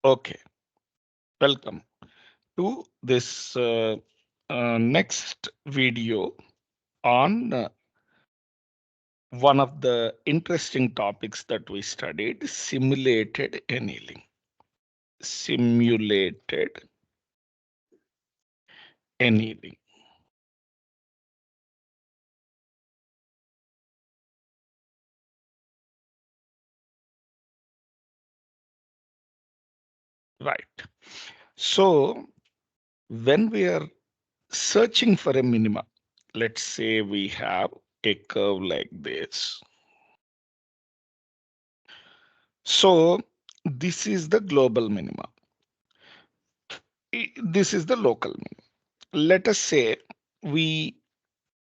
Okay, welcome to this next video on one of the interesting topics that we studied, simulated annealing. Simulated annealing. Right. So when we are searching for a minima, let's say we have a curve like this. So this is the global minima. This is the local minima. Let us say we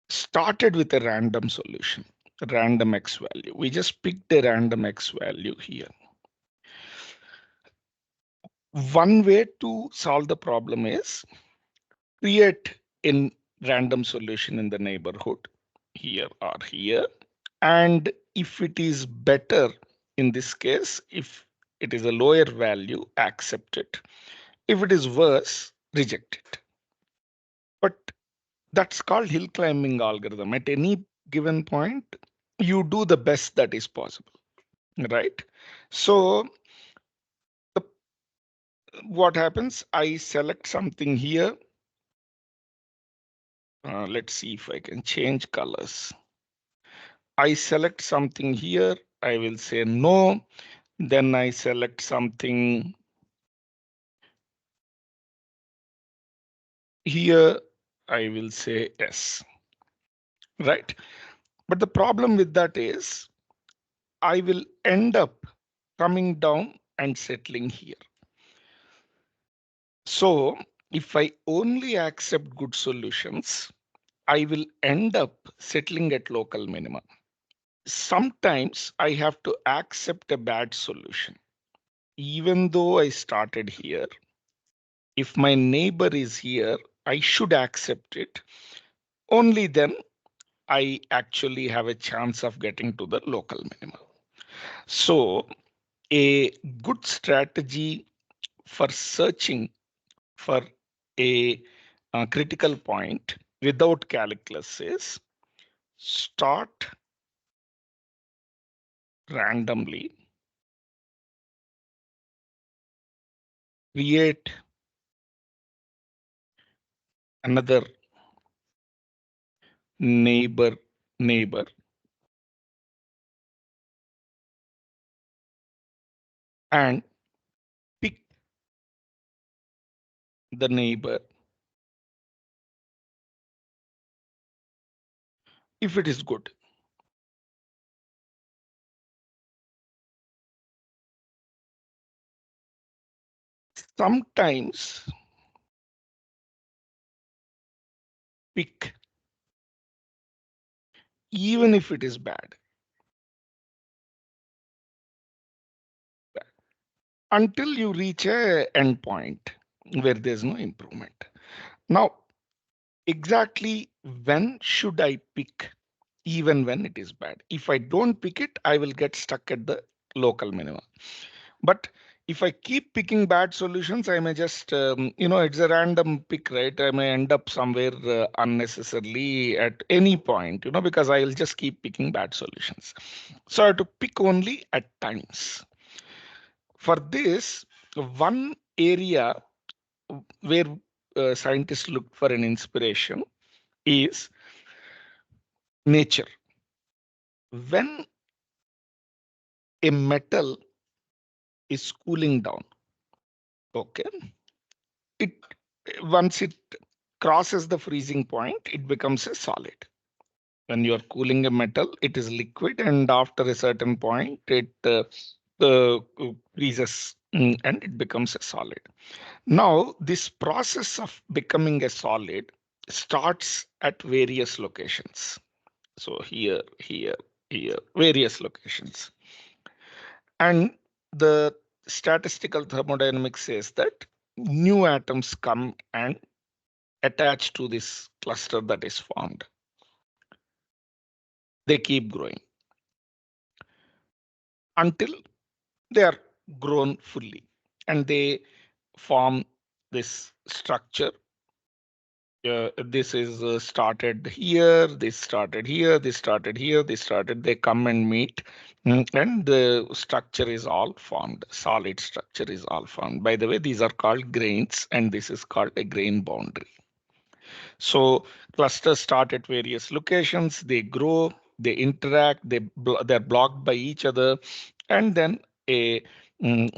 started with a random solution, random x value. We just picked a random x value here. One way to solve the problem is create a random solution in the neighborhood here or here. And if it is better, in this case, if it is a lower value, accept it. If it is worse, reject it. But that's called hill climbing algorithm. At any given point, you do the best that is possible, right? So the, what happens? I select something here. Let's see if I can change colors. I select something here. I will say no. Then I select something here. I will say yes, right? But the problem with that is I will end up coming down and settling here. So if I only accept good solutions, I will end up settling at local minimum. Sometimes I have to accept a bad solution. Even though I started here, if my neighbor is here, I should accept it. Only then I actually have a chance of getting to the local minimum. So a good strategy for searching for a, critical point without calculus is start randomly, create another neighbor and pick the neighbor if it is good. Sometimes pick even if it is bad until you reach a endpoint where there's no improvement. Now, exactly when should I pick even when it is bad? If I don't pick it, I will get stuck at the local minimum. But if I keep picking bad solutions, I may just, it's a random pick, right? I may end up somewhere unnecessarily at any point, because I will just keep picking bad solutions. So I have to pick only at times. For this, one area where scientists look for an inspiration is nature. When a metal is cooling down, okay, it once it crosses the freezing point, it becomes a solid. When you are cooling a metal, it is liquid, and after a certain point, it freezes and it becomes a solid. Now, this process of becoming a solid starts at various locations. So here, various locations. And the statistical thermodynamics says that new atoms come and attach to this cluster that is formed. They keep growing until they are grown fully, and they form this structure. This is started here, this started here, this started here, this started, they come and meet, and the structure is all formed. Solid structure is all formed. By the way, these are called grains, and this is called a grain boundary. So clusters start at various locations, they grow, they interact, they're blocked by each other, and then a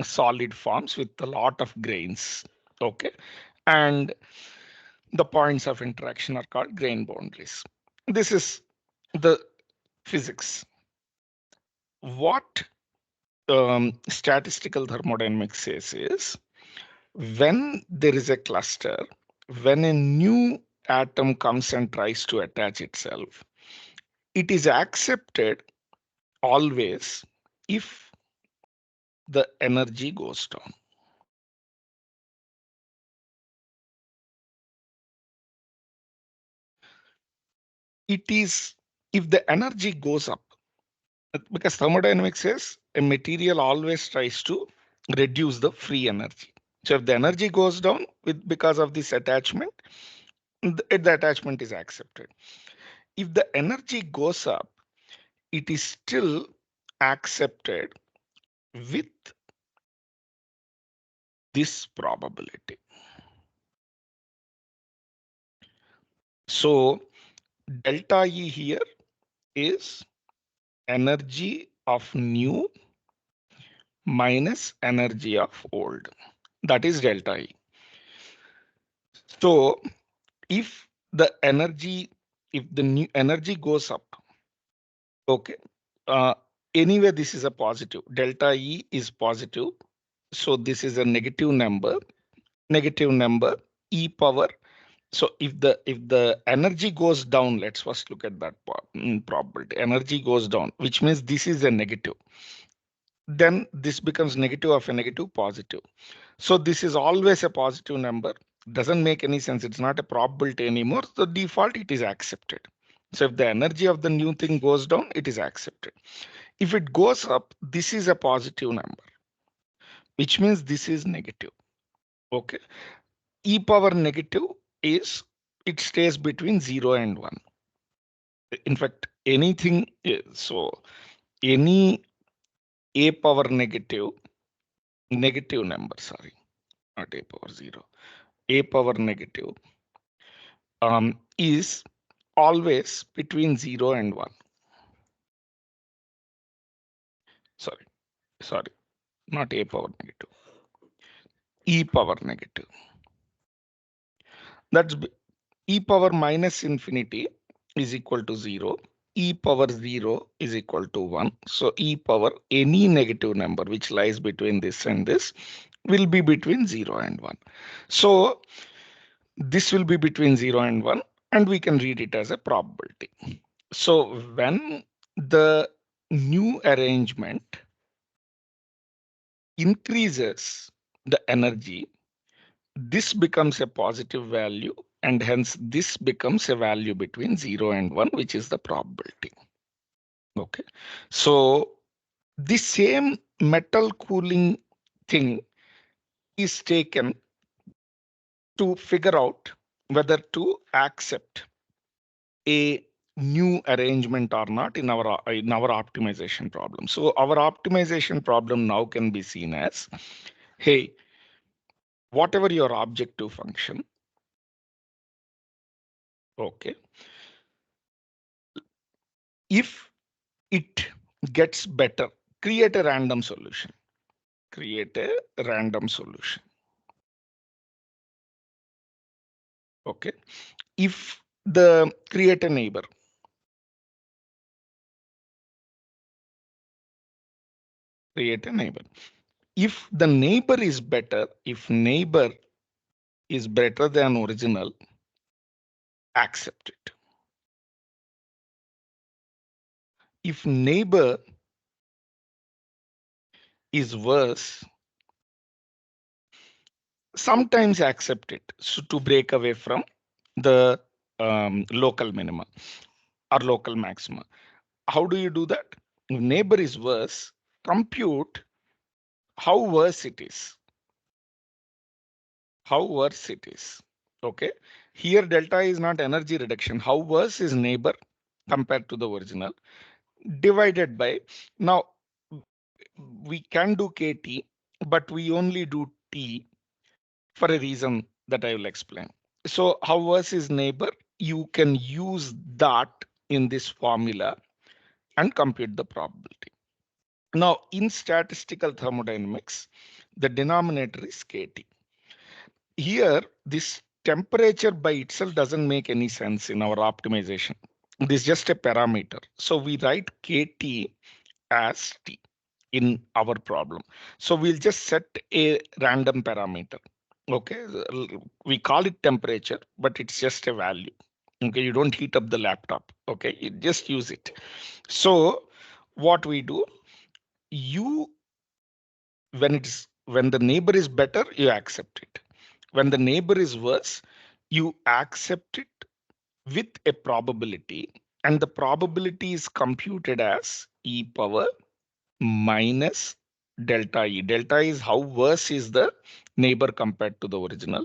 solid forms with a lot of grains. Okay, and the points of interaction are called grain boundaries. This is the physics. What statistical thermodynamics says is, when there is a cluster, when a new atom comes and tries to attach itself, it is accepted always if the energy goes down. It is if the energy goes up, because thermodynamics says a material always tries to reduce the free energy. So if the energy goes down because of this attachment, the attachment is accepted. If the energy goes up, it is still accepted with this probability. So delta E here is energy of new minus energy of old. That is delta E. So if the energy, if the new energy goes up, okay, uh, anyway, this is a positive. Delta E is positive. So this is a negative number, E power. So if the energy goes down, let's first look at that probability. Energy goes down, which means this is a negative. Then this becomes negative of a negative positive. So this is always a positive number. Doesn't make any sense. It's not a probability anymore. The default, it is accepted. So if the energy of the new thing goes down, it is accepted. If it goes up, this is a positive number, which means this is negative. Okay. E power negative is, it stays between 0 and 1. In fact, anything is, so any a power negative number, sorry, not a power 0, a power negative is always between 0 and 1. Sorry, sorry, not a power negative, e power negative. That's e power minus infinity is equal to 0. E power 0 is equal to 1. So e power any negative number which lies between this and this will be between 0 and 1. So this will be between 0 and 1, and we can read it as a probability. So when the new arrangement increases the energy, this becomes a positive value, and hence this becomes a value between 0 and 1, which is the probability. Okay, so the same metal cooling thing is taken to figure out whether to accept a new arrangement or not in our optimization problem. So our optimization problem now can be seen as, hey, whatever your objective function, okay, if it gets better, create a random solution. Create a random solution. Okay. If the create a neighbor. Create a neighbor. If the neighbor is better, if neighbor is better than original, accept it. If neighbor is worse, sometimes accept it, so to break away from the local minima or local maxima. How do you do that? If neighbor is worse, compute how worse it is. How worse it is. Okay. Here delta is not energy reduction. How worse is neighbor compared to the original divided by. Now we can do KT, but we only do T for a reason that I will explain. So how worse is neighbor? You can use that in this formula and compute the probability. Now in statistical thermodynamics, the denominator is KT. Here, this temperature by itself doesn't make any sense in our optimization. This is just a parameter. So we write KT as T in our problem. So we'll just set a random parameter. Okay, we call it temperature, but it's just a value. Okay, you don't heat up the laptop. Okay, you just use it. So what we do, you when the neighbor is better, you accept it. When the neighbor is worse, you accept it with a probability, and the probability is computed as e power minus delta E. Delta is how worse is the neighbor compared to the original,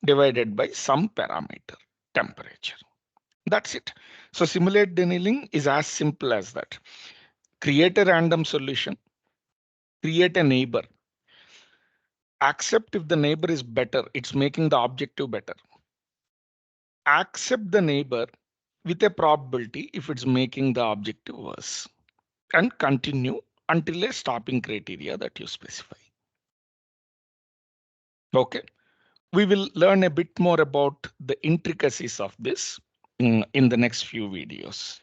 divided by some parameter, temperature. That's it. So simulated annealing is as simple as that. Create a random solution, create a neighbor, accept if the neighbor is better, it's making the objective better. Accept the neighbor with a probability if it's making the objective worse, and continue until a stopping criteria that you specify. Okay. We will learn a bit more about the intricacies of this in the next few videos.